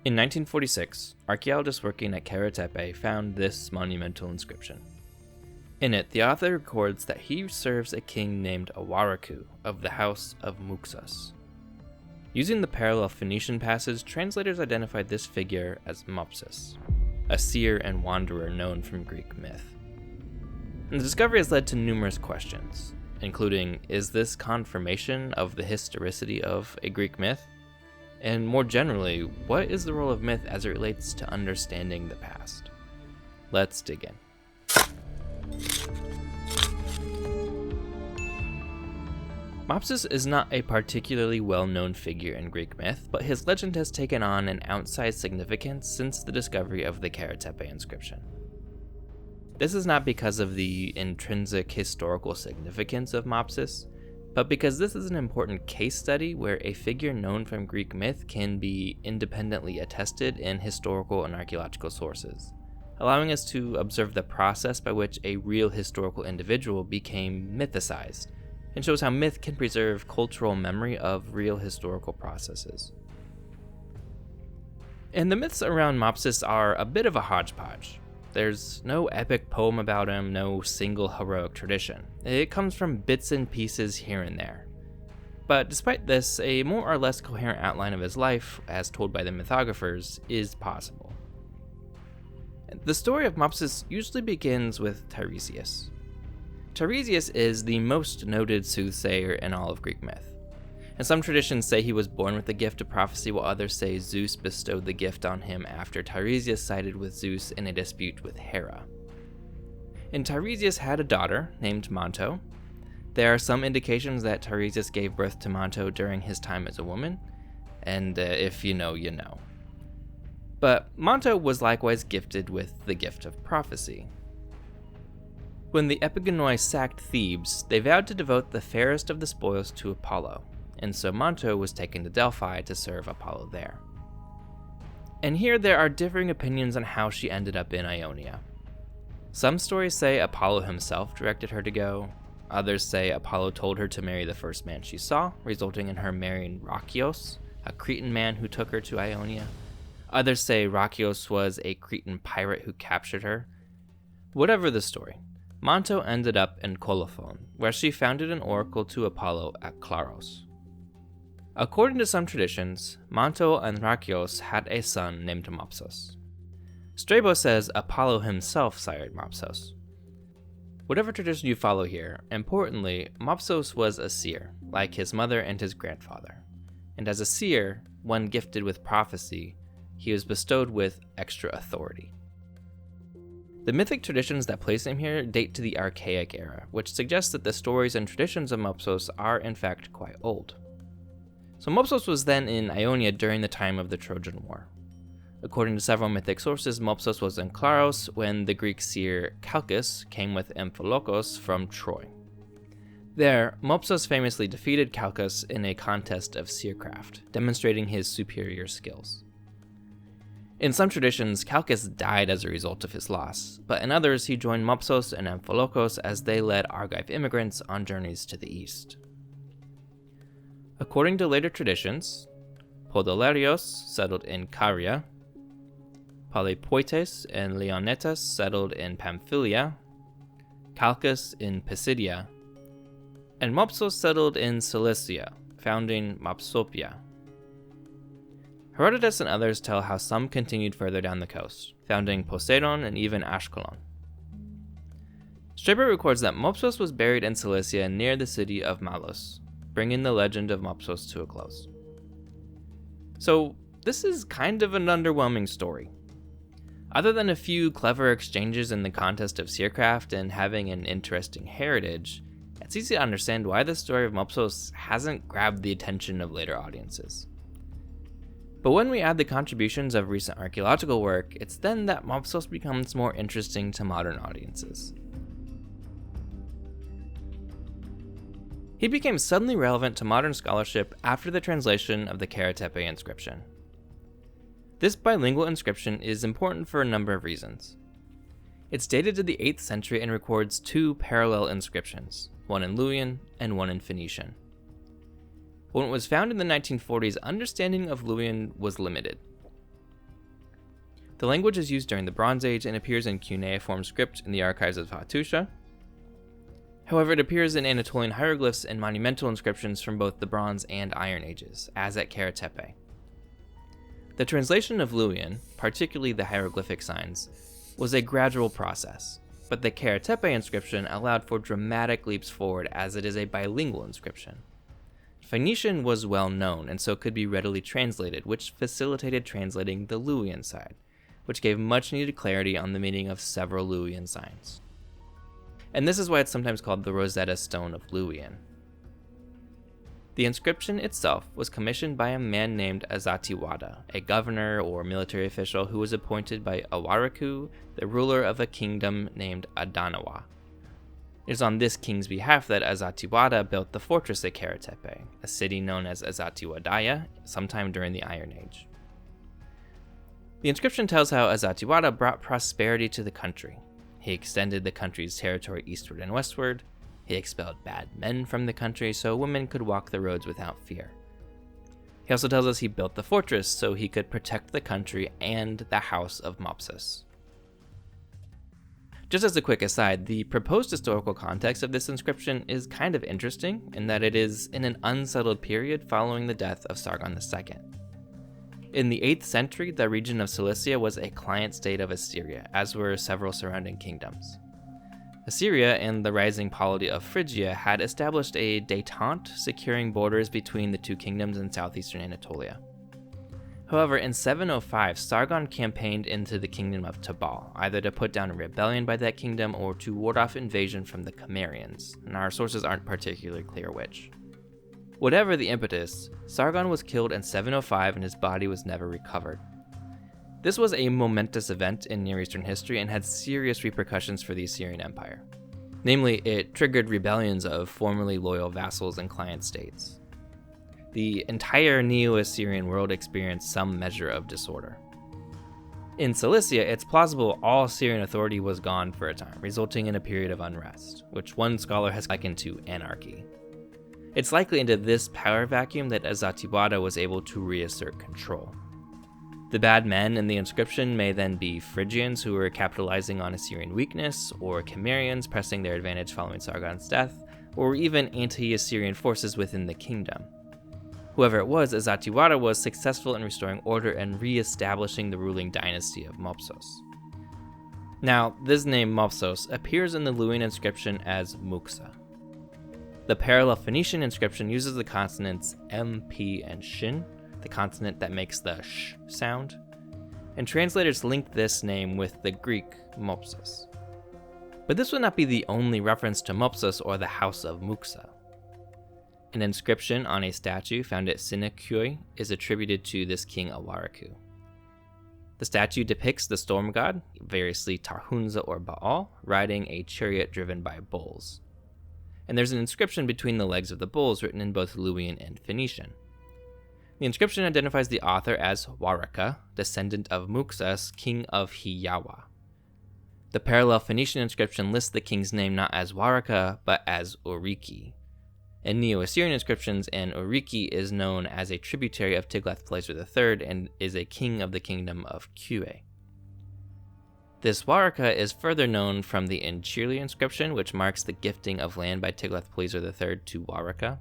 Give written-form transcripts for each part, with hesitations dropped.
In 1946, archaeologists working at Karatepe found this monumental inscription. In it, the author records that he serves a king named Awaraku of the house of Muksas. Using the parallel Phoenician passage, translators identified this figure as Mopsus, a seer and wanderer known from Greek myth. And the discovery has led to numerous questions, including, is this confirmation of the historicity of a Greek myth? And more generally, what is the role of myth as it relates to understanding the past? Let's dig in. Mopsus is not a particularly well-known figure in Greek myth, but his legend has taken on an outsized significance since the discovery of the Karatepe inscription. This is not because of the intrinsic historical significance of Mopsus, but because this is an important case study where a figure known from Greek myth can be independently attested in historical and archaeological sources, allowing us to observe the process by which a real historical individual became mythicized, and shows how myth can preserve cultural memory of real historical processes. And the myths around Mopsus are a bit of a hodgepodge. There's no epic poem about him, no single heroic tradition. It comes from bits and pieces here and there. But despite this, a more or less coherent outline of his life, as told by the mythographers, is possible. The story of Mopsus usually begins with Tiresias. Tiresias is the most noted soothsayer in all of Greek myth. And some traditions say he was born with the gift of prophecy, while others say Zeus bestowed the gift on him after Tiresias sided with Zeus in a dispute with Hera. And Tiresias had a daughter named Manto. There are some indications that Tiresias gave birth to Manto during his time as a woman, and if you know, you know. But Manto was likewise gifted with the gift of prophecy. When the Epigonoi sacked Thebes, they vowed to devote the fairest of the spoils to Apollo, and so Manto was taken to Delphi to serve Apollo there. And here there are differing opinions on how she ended up in Ionia. Some stories say Apollo himself directed her to go, others say Apollo told her to marry the first man she saw, resulting in her marrying Rakios, a Cretan man who took her to Ionia. Others say Rakios was a Cretan pirate who captured her. Whatever the story, Manto ended up in Colophon, where she founded an oracle to Apollo at Claros. According to some traditions, Manto and Rakios had a son named Mopsos. Strabo says Apollo himself sired Mopsos. Whatever tradition you follow here, importantly, Mopsos was a seer, like his mother and his grandfather. And as a seer, one gifted with prophecy, he was bestowed with extra authority. The mythic traditions that place him here date to the Archaic era, which suggests that the stories and traditions of Mopsos are in fact quite old. So Mopsos was then in Ionia during the time of the Trojan War. According to several mythic sources, Mopsos was in Claros when the Greek seer Calchas came with Amphilochos from Troy. There, Mopsos famously defeated Calchas in a contest of seercraft, demonstrating his superior skills. In some traditions, Calchas died as a result of his loss, but in others he joined Mopsos and Amphilochos as they led Argive immigrants on journeys to the east. According to later traditions, Podolerios settled in Caria, Polypoetes and Leonetus settled in Pamphylia, Calchas in Pisidia, and Mopsos settled in Cilicia, founding Mopsopia. Herodotus and others tell how some continued further down the coast, founding Poseidon and even Ashkelon. Strabo records that Mopsos was buried in Cilicia near the city of Malos, bringing the legend of Mopsos to a close. So, this is kind of an underwhelming story. Other than a few clever exchanges in the contest of seercraft and having an interesting heritage, it's easy to understand why the story of Mopsos hasn't grabbed the attention of later audiences. But when we add the contributions of recent archaeological work, it's then that Mopsos becomes more interesting to modern audiences. He became suddenly relevant to modern scholarship after the translation of the Karatepe inscription. This bilingual inscription is important for a number of reasons. It's dated to the 8th century and records two parallel inscriptions, one in Luwian and one in Phoenician. When it was found in the 1940s, understanding of Luwian was limited. The language is used during the Bronze Age and appears in cuneiform script in the archives of Hattusha. However, it appears in Anatolian hieroglyphs and monumental inscriptions from both the Bronze and Iron Ages, as at Karatepe. The translation of Luwian, particularly the hieroglyphic signs, was a gradual process, but the Karatepe inscription allowed for dramatic leaps forward as it is a bilingual inscription. Phoenician was well known and so could be readily translated, which facilitated translating the Luwian side, which gave much needed clarity on the meaning of several Luwian signs. And this is why it's sometimes called the Rosetta Stone of Luwian. The inscription itself was commissioned by a man named Azatiwada, a governor or military official who was appointed by Awaraku, the ruler of a kingdom named Adanawa. It is on this king's behalf that Azatiwada built the fortress at Karatepe, a city known as Azatiwadaya, sometime during the Iron Age. The inscription tells how Azatiwada brought prosperity to the country. He extended the country's territory eastward and westward. He expelled bad men from the country so women could walk the roads without fear. He also tells us he built the fortress so he could protect the country and the house of Mopsus. Just as a quick aside, the proposed historical context of this inscription is kind of interesting in that it is in an unsettled period following the death of Sargon II. In the 8th century, the region of Cilicia was a client state of Assyria, as were several surrounding kingdoms. Assyria and the rising polity of Phrygia had established a détente, securing borders between the two kingdoms in southeastern Anatolia. However, in 705, Sargon campaigned into the kingdom of Tabal, either to put down a rebellion by that kingdom or to ward off invasion from the Cimmerians, and our sources aren't particularly clear which. Whatever the impetus, Sargon was killed in 705 and his body was never recovered. This was a momentous event in Near Eastern history and had serious repercussions for the Assyrian Empire. Namely, it triggered rebellions of formerly loyal vassals and client states. The entire Neo-Assyrian world experienced some measure of disorder. In Cilicia, it's plausible all Assyrian authority was gone for a time, resulting in a period of unrest, which one scholar has likened to anarchy. It's likely into this power vacuum that Azatiwada was able to reassert control. The bad men in the inscription may then be Phrygians who were capitalizing on Assyrian weakness, or Cimmerians pressing their advantage following Sargon's death, or even anti-Assyrian forces within the kingdom. Whoever it was, Azatiwada was successful in restoring order and re-establishing the ruling dynasty of Mopsos. Now, this name Mopsos appears in the Luwian inscription as Muksa. The parallel Phoenician inscription uses the consonants M, P, and Shin, the consonant that makes the sh sound, and translators link this name with the Greek Mopsus. But this would not be the only reference to Mopsus or the house of Muksa. An inscription on a statue found at Sinakui is attributed to this king Awaraku. The statue depicts the storm god, variously Tarhunza or Baal, riding a chariot driven by bulls. And there's an inscription between the legs of the bulls written in both Luwian and Phoenician. The inscription identifies the author as Waraka, descendant of Muksas, king of Hiyawa. The parallel Phoenician inscription lists the king's name not as Waraka, but as Uriki. In Neo-Assyrian inscriptions, an Uriki is known as a tributary of Tiglath-Pileser III and is a king of the kingdom of Kue. This Waraka is further known from the Inchirli inscription, which marks the gifting of land by Tiglath-Pileser III to Waraka.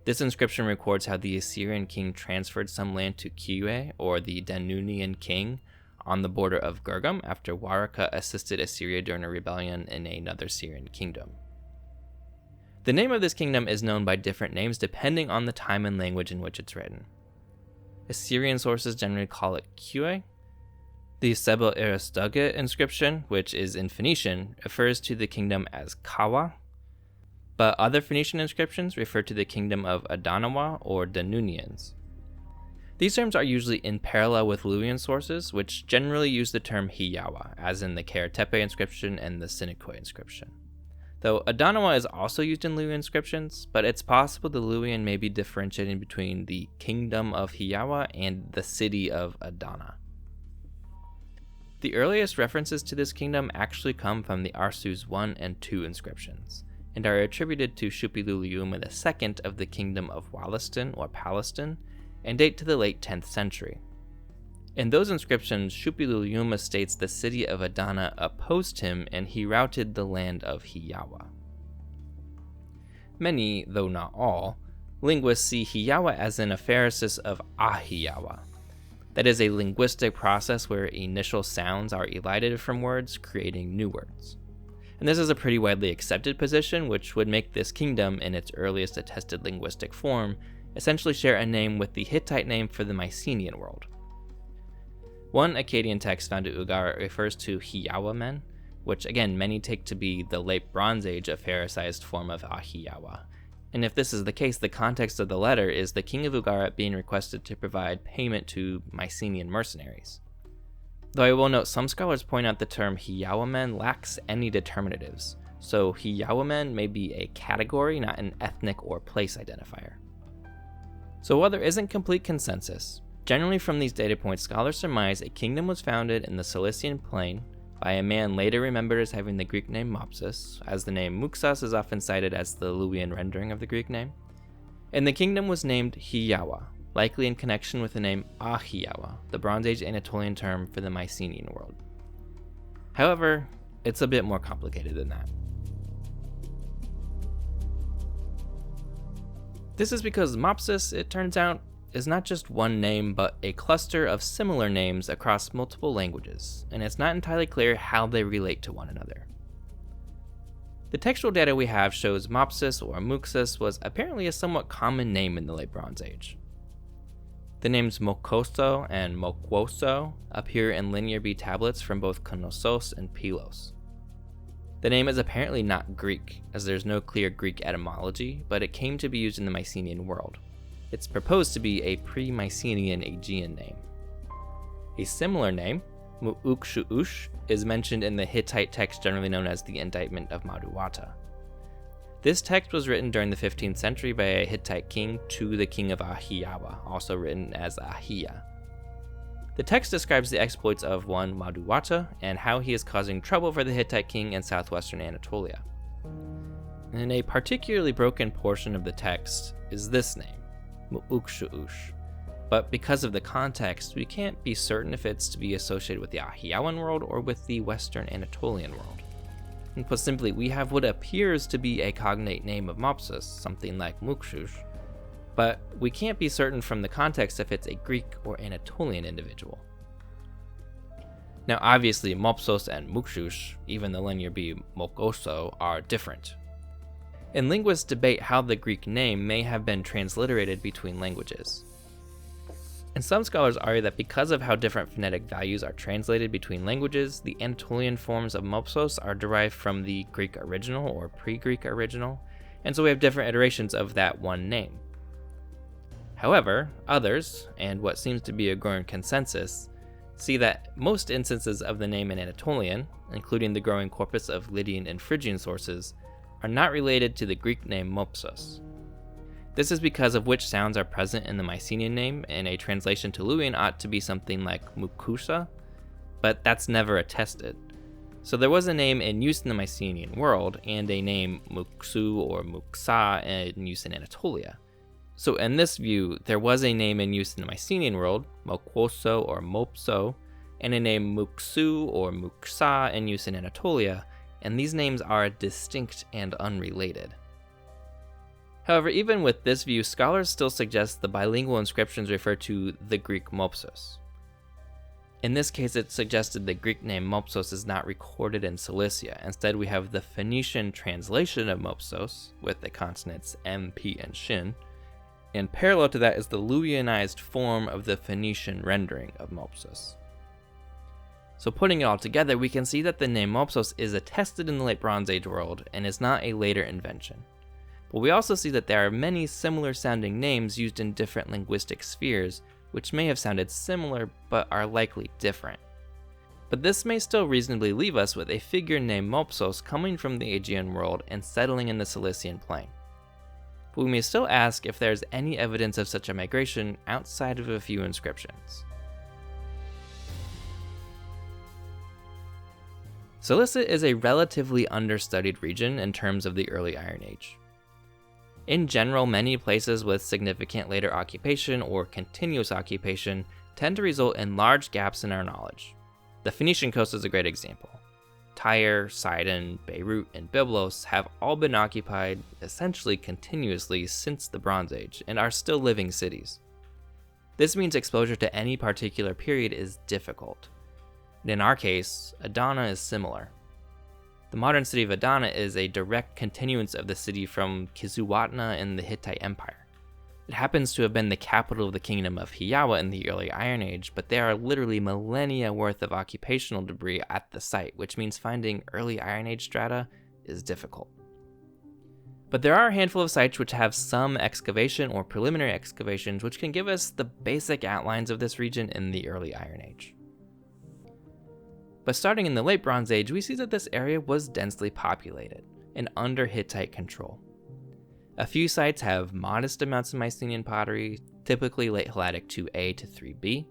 This inscription records how the Assyrian king transferred some land to Kue, or the Danunian king, on the border of Gurgum after Waraka assisted Assyria during a rebellion in another Syrian kingdom. The name of this kingdom is known by different names depending on the time and language in which it's written. Assyrian sources generally call it Kue. The Seba Aristoge inscription, which is in Phoenician, refers to the kingdom as Kawa, but other Phoenician inscriptions refer to the kingdom of Adanawa or Danunians. These terms are usually in parallel with Luwian sources, which generally use the term Hiyawa, as in the Karatepe inscription and the Sinakui inscription. Though Adanawa is also used in Luwian inscriptions, but it's possible the Luwian may be differentiating between the kingdom of Hiyawa and the city of Adana. The earliest references to this kingdom actually come from the Arsus I and II inscriptions, and are attributed to Shuppiluliuma II of the kingdom of Wollaston or Palestine, and date to the late 10th century. In those inscriptions, Shupiluluma states the city of Adana opposed him and he routed the land of Hiyawa. Many, though not all, linguists see Hiyawa as an apheresis of Ahiyawa. That is a linguistic process where initial sounds are elided from words, creating new words. And this is a pretty widely accepted position, which would make this kingdom, in its earliest attested linguistic form, essentially share a name with the Hittite name for the Mycenaean world. One Akkadian text found at Ugarit refers to Hiyawa men, which again many take to be the late Bronze Age aphericized form of Ahiyawa. And if this is the case, the context of the letter is the king of Ugarit being requested to provide payment to Mycenaean mercenaries. Though I will note some scholars point out the term Hiyawa men lacks any determinatives, so Hiyawa men may be a category, not an ethnic or place identifier. So while there isn't complete consensus, generally from these data points scholars surmise a kingdom was founded in the Cilician plain by a man later remembered as having the Greek name Mopsus, as the name Muksas is often cited as the Luwian rendering of the Greek name, and the kingdom was named Hiyawa, likely in connection with the name Ahiyawa, the Bronze Age Anatolian term for the Mycenaean world. However, it's a bit more complicated than that. This is because Mopsus, it turns out, is not just one name, but a cluster of similar names across multiple languages, and it's not entirely clear how they relate to one another. The textual data we have shows Mopsus or Muksas was apparently a somewhat common name in the Late Bronze Age. The names Mokoso and Mokwoso appear in Linear B tablets from both Knossos and Pylos. The name is apparently not Greek, as there's no clear Greek etymology, but it came to be used in the Mycenaean world. It's proposed to be a pre-Mycenaean Aegean name. A similar name, Mu'ukshu'ush, is mentioned in the Hittite text generally known as the Indictment of Maduwata. This text was written during the 15th century by a Hittite king to the king of Ahiyawa, also written as Ahiya. The text describes the exploits of one Maduwata and how he is causing trouble for the Hittite king in southwestern Anatolia. And a particularly broken portion of the text is this name, Mu'ukshu'ush, but because of the context, we can't be certain if it's to be associated with the Ahiyawan world or with the Western Anatolian world. And put simply, we have what appears to be a cognate name of Mopsus, something like Mukshush, but we can't be certain from the context if it's a Greek or Anatolian individual. Now obviously Mopsos and Mukshush, even the Linear B Mokoso, are different. And linguists debate how the Greek name may have been transliterated between languages. And some scholars argue that because of how different phonetic values are translated between languages, the Anatolian forms of Mopsos are derived from the Greek original or pre-Greek original, and so we have different iterations of that one name. However, others, and what seems to be a growing consensus, see that most instances of the name in Anatolian, including the growing corpus of Lydian and Phrygian sources, are not related to the Greek name Mopsos. This is because of which sounds are present in the Mycenaean name, and a translation to Luwian ought to be something like Mukusa, but that's never attested. So there was a name in use in the Mycenaean world, and a name Muksu or Muksa in use in Anatolia. So in this view, there was a name in use in the Mycenaean world, Mokwoso or Mopso, and a name Muksu or Muksa in use in Anatolia, and these names are distinct and unrelated. However, even with this view, scholars still suggest the bilingual inscriptions refer to the Greek Mopsos. In this case, it suggested the Greek name Mopsos is not recorded in Cilicia. Instead, we have the Phoenician translation of Mopsos, with the consonants M, P, and Shin, and parallel to that is the Luwianized form of the Phoenician rendering of Mopsos. So putting it all together, we can see that the name Mopsos is attested in the Late Bronze Age world and is not a later invention. But we also see that there are many similar sounding names used in different linguistic spheres, which may have sounded similar but are likely different. But this may still reasonably leave us with a figure named Mopsos coming from the Aegean world and settling in the Cilician plain. But we may still ask if there is any evidence of such a migration outside of a few inscriptions. Cilicia is a relatively understudied region in terms of the early Iron Age. In general, many places with significant later occupation or continuous occupation tend to result in large gaps in our knowledge. The Phoenician coast is a great example. Tyre, Sidon, Beirut, and Byblos have all been occupied essentially continuously since the Bronze Age and are still living cities. This means exposure to any particular period is difficult. In our case, Adana is similar. The modern city of Adana is a direct continuance of the city from Kizzuwatna in the Hittite Empire. It happens to have been the capital of the kingdom of Hiyawa in the early Iron Age, but there are literally millennia worth of occupational debris at the site, which means finding early Iron Age strata is difficult. But there are a handful of sites which have some excavation or preliminary excavations which can give us the basic outlines of this region in the early Iron Age. But starting in the late Bronze Age, we see that this area was densely populated and under Hittite control. A few sites have modest amounts of Mycenaean pottery, typically late Helladic 2A to 3B,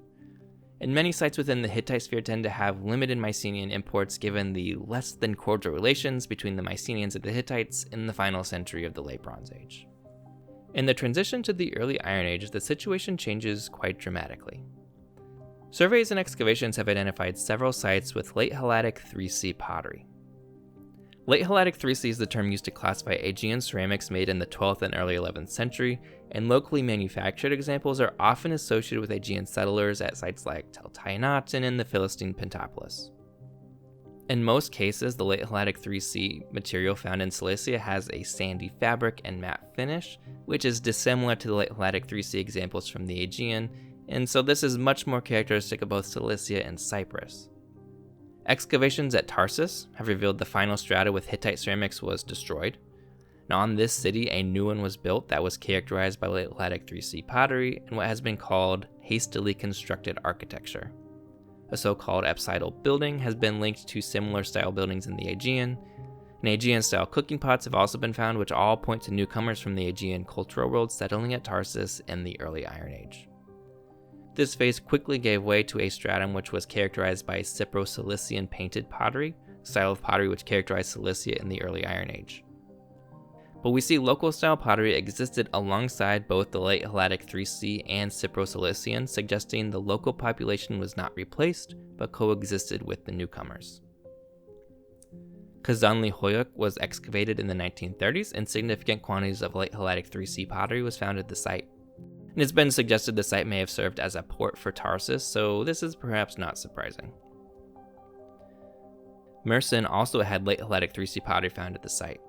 and many sites within the Hittite sphere tend to have limited Mycenaean imports given the less than cordial relations between the Mycenaeans and the Hittites in the final century of the late Bronze Age. In the transition to the early Iron Age, the situation changes quite dramatically. Surveys and excavations have identified several sites with late Helladic 3C pottery. Late Helladic 3C is the term used to classify Aegean ceramics made in the 12th and early 11th century, and locally manufactured examples are often associated with Aegean settlers at sites like Tel Tainat and in the Philistine Pentapolis. In most cases, the late Helladic 3C material found in Cilicia has a sandy fabric and matte finish, which is dissimilar to the late Helladic 3C examples from the Aegean, and so this is much more characteristic of both Cilicia and Cyprus. Excavations at Tarsus have revealed the final strata with Hittite ceramics was destroyed. Now on this city, a new one was built that was characterized by late Helladic 3C pottery and what has been called hastily constructed architecture. A so-called apsidal building has been linked to similar style buildings in the Aegean, and Aegean-style cooking pots have also been found, which all point to newcomers from the Aegean cultural world settling at Tarsus in the early Iron Age. This phase quickly gave way to a stratum which was characterized by Cypro-Cilician painted pottery, style of pottery which characterized Cilicia in the early Iron Age. But we see local style pottery existed alongside both the late Helladic 3C and Cypro-Cilician, suggesting the local population was not replaced, but coexisted with the newcomers. Kazanli-Hoyuk was excavated in the 1930s, and significant quantities of late Helladic 3C pottery was found at the site. And it's been suggested the site may have served as a port for Tarsus, so this is perhaps not surprising. Mersin also had late Helladic 3C pottery found at the site,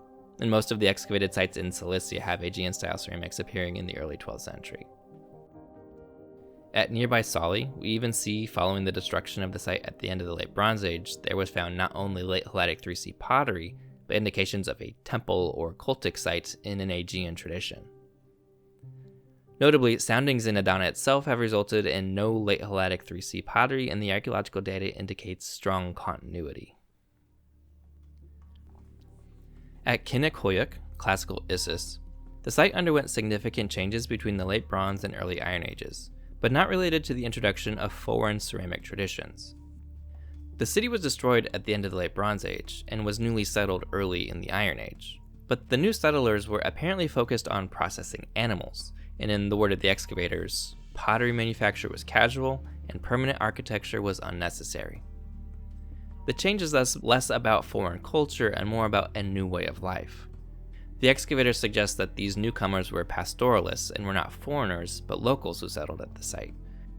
and most of the excavated sites in Cilicia have Aegean-style ceramics appearing in the early 12th century. At nearby Sali, we even see, following the destruction of the site at the end of the late Bronze Age, there was found not only late Helladic 3C pottery, but indications of a temple or cultic site in an Aegean tradition. Notably, soundings in Adana itself have resulted in no late Helladic 3C pottery, and the archaeological data indicates strong continuity. At Kinnik-Hoyuk, classical Issus, the site underwent significant changes between the late Bronze and early Iron Ages, but not related to the introduction of foreign ceramic traditions. The city was destroyed at the end of the late Bronze Age and was newly settled early in the Iron Age, but the new settlers were apparently focused on processing animals, and in the word of the excavators, pottery manufacture was casual and permanent architecture was unnecessary. The change is thus less about foreign culture and more about a new way of life. The excavators suggest that these newcomers were pastoralists and were not foreigners, but locals who settled at the site.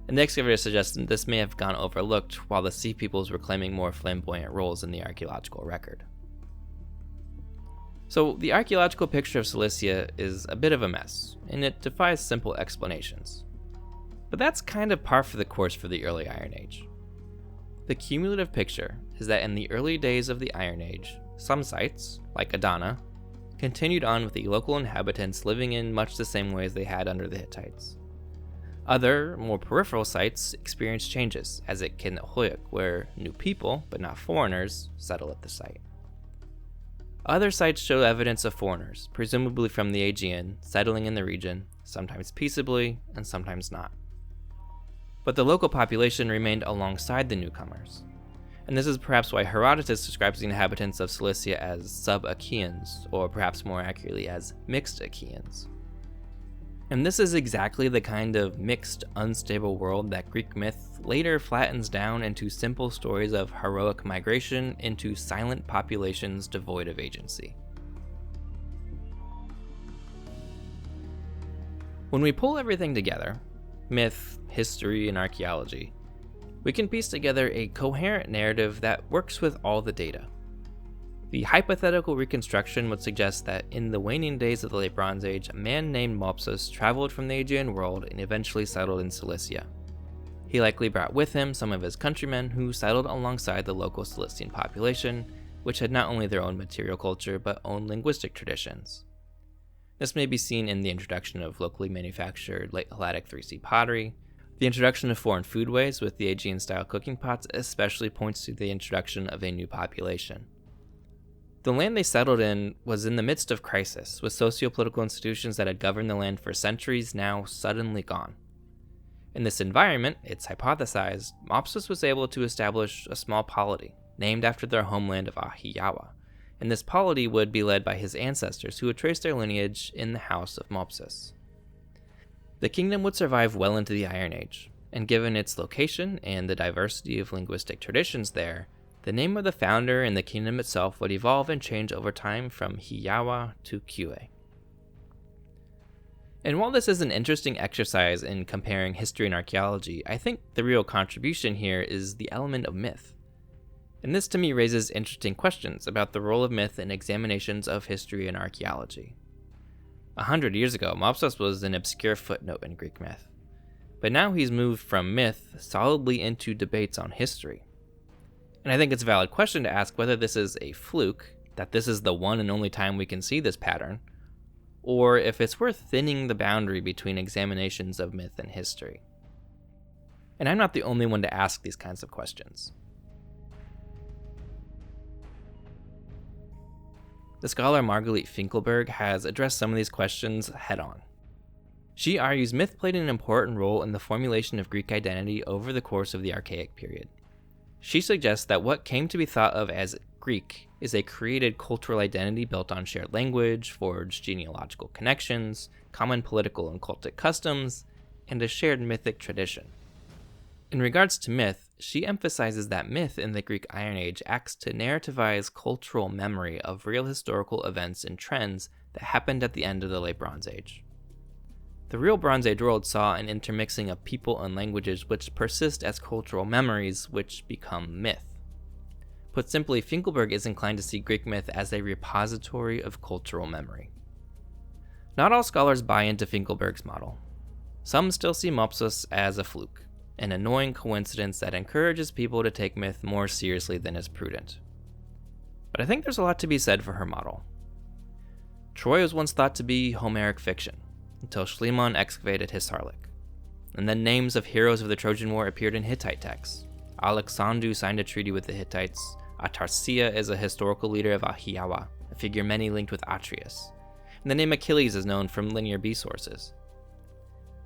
And the excavators suggest that this may have gone overlooked while the sea peoples were claiming more flamboyant roles in the archaeological record. So the archaeological picture of Cilicia is a bit of a mess, and it defies simple explanations. But that's kind of par for the course for the early Iron Age. The cumulative picture is that in the early days of the Iron Age, some sites, like Adana, continued on with the local inhabitants living in much the same way as they had under the Hittites. Other, more peripheral sites experienced changes, as at Kinnik-Hoyuk, where new people, but not foreigners, settle at the site. Other sites show evidence of foreigners, presumably from the Aegean, settling in the region, sometimes peaceably and sometimes not. But the local population remained alongside the newcomers, and this is perhaps why Herodotus describes the inhabitants of Cilicia as sub-Achaeans, or perhaps more accurately as mixed Achaeans. And this is exactly the kind of mixed, unstable world that Greek myth later flattens down into simple stories of heroic migration into silent populations devoid of agency. When we pull everything together, myth, history, and archaeology, we can piece together a coherent narrative that works with all the data. The hypothetical reconstruction would suggest that in the waning days of the Late Bronze Age, a man named Mopsus traveled from the Aegean world and eventually settled in Cilicia. He likely brought with him some of his countrymen who settled alongside the local Cilician population, which had not only their own material culture but own linguistic traditions. This may be seen in the introduction of locally manufactured late Helladic 3C pottery. The introduction of foreign foodways with the Aegean-style cooking pots especially points to the introduction of a new population. The land they settled in was in the midst of crisis, with socio-political institutions that had governed the land for centuries now suddenly gone. In this environment, it's hypothesized, Mopsus was able to establish a small polity, named after their homeland of Hiyawa, and this polity would be led by his ancestors who would trace their lineage in the house of Mopsus. The kingdom would survive well into the Iron Age, and given its location and the diversity of linguistic traditions there, the name of the founder and the kingdom itself would evolve and change over time from Hiyawa to Kue. And while this is an interesting exercise in comparing history and archaeology, I think the real contribution here is the element of myth. And this to me raises interesting questions about the role of myth in examinations of history and archaeology. 100 years ago, Mopsus was an obscure footnote in Greek myth, but now he's moved from myth solidly into debates on history. And I think it's a valid question to ask whether this is a fluke, that this is the one and only time we can see this pattern, or if it's worth thinning the boundary between examinations of myth and history. And I'm not the only one to ask these kinds of questions. The scholar Margalit Finkelberg has addressed some of these questions head on. She argues myth played an important role in the formulation of Greek identity over the course of the Archaic period. She suggests that what came to be thought of as Greek is a created cultural identity built on shared language, forged genealogical connections, common political and cultic customs, and a shared mythic tradition. In regards to myth, she emphasizes that myth in the Greek Iron Age acts to narrativize cultural memory of real historical events and trends that happened at the end of the Late Bronze Age. The real Bronze Age world saw an intermixing of people and languages which persist as cultural memories, which become myth. Put simply, Finkelberg is inclined to see Greek myth as a repository of cultural memory. Not all scholars buy into Finkelberg's model. Some still see Mopsus as a fluke, an annoying coincidence that encourages people to take myth more seriously than is prudent. But I think there's a lot to be said for her model. Troy was once thought to be Homeric fiction, until Schliemann excavated Hisarlik. And then names of heroes of the Trojan War appeared in Hittite texts. Alexandru signed a treaty with the Hittites. Atarsia is a historical leader of Hiyawa, a figure many linked with Atreus. And the name Achilles is known from Linear B sources.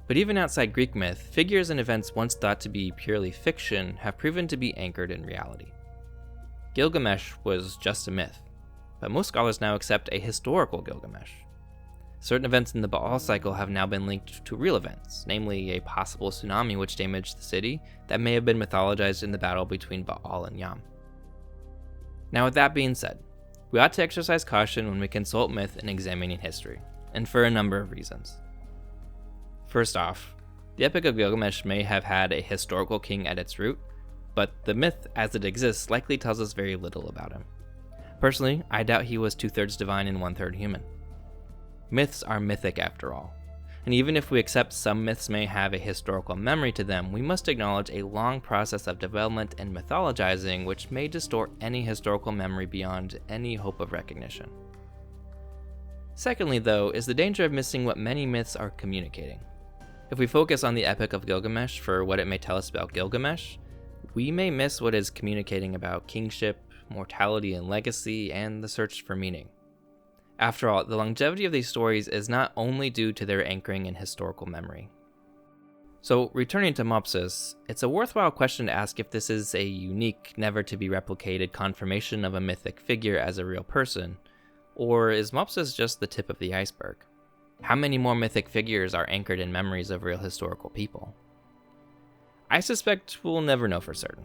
But even outside Greek myth, figures and events once thought to be purely fiction have proven to be anchored in reality. Gilgamesh was just a myth, but most scholars now accept a historical Gilgamesh. Certain events in the Baal cycle have now been linked to real events, namely a possible tsunami which damaged the city that may have been mythologized in the battle between Baal and Yam. Now with that being said, we ought to exercise caution when we consult myth in examining history, and for a number of reasons. First off, the Epic of Gilgamesh may have had a historical king at its root, but the myth as it exists likely tells us very little about him. Personally, I doubt he was 2/3 divine and 1/3 human. Myths are mythic after all, and even if we accept some myths may have a historical memory to them, we must acknowledge a long process of development and mythologizing which may distort any historical memory beyond any hope of recognition. Secondly, though, is the danger of missing what many myths are communicating. If we focus on the Epic of Gilgamesh for what it may tell us about Gilgamesh, we may miss what is communicating about kingship, mortality and legacy, and the search for meaning. After all, the longevity of these stories is not only due to their anchoring in historical memory. So, returning to Mopsus, it's a worthwhile question to ask if this is a unique, never-to-be-replicated confirmation of a mythic figure as a real person, or is Mopsus just the tip of the iceberg? How many more mythic figures are anchored in memories of real historical people? I suspect we'll never know for certain.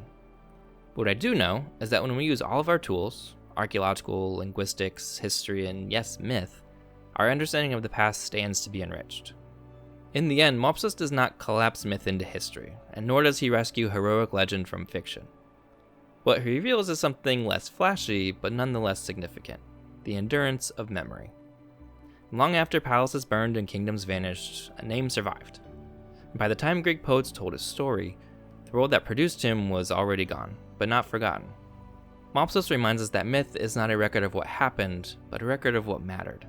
What I do know is that when we use all of our tools, archaeological, linguistics, history, and yes, myth, our understanding of the past stands to be enriched. In the end, Mopsus does not collapse myth into history, and nor does he rescue heroic legend from fiction. What he reveals is something less flashy, but nonetheless significant: the endurance of memory. Long after palaces burned and kingdoms vanished, a name survived. And by the time Greek poets told his story, the world that produced him was already gone, but not forgotten. Mopsus reminds us that myth is not a record of what happened, but a record of what mattered.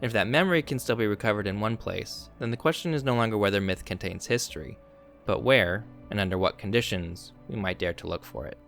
If that memory can still be recovered in one place, then the question is no longer whether myth contains history, but where, and under what conditions, we might dare to look for it.